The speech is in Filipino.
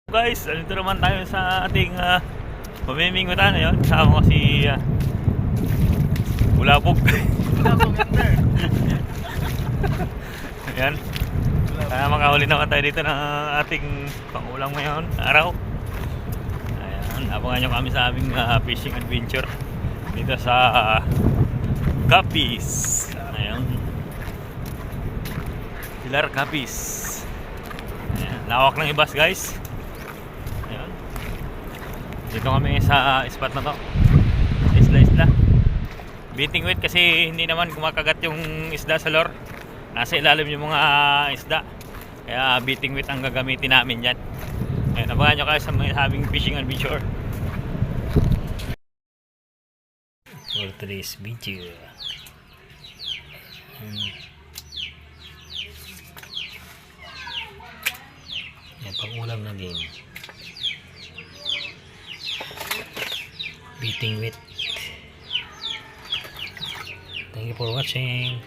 Guys, dito naman tayo sa ating pamimingutan ngayon. Kasama ko si Bulabog. Bulabog ender. Ayan. Sana makahuli naman tayo dito ng ating pangulang ngayon araw. Ayan, abangan nyo kami sa aming fishing adventure dito sa Capiz. Ayan, Pilar Capiz. Ayan, lawak ng ibas guys. Ayan. Dito kami sa spot na to, isla. Beating weight kasi hindi naman kumakagat yung isda sa lure. Nasa ilalim yung mga isda. Kaya beating weight ang gagamitin namin dyan. Ayan, abangan nyo kayo sa mga aming fishing adventure for today's video. Yan, pang-ulam na din. Beating weight. Thank you for watching.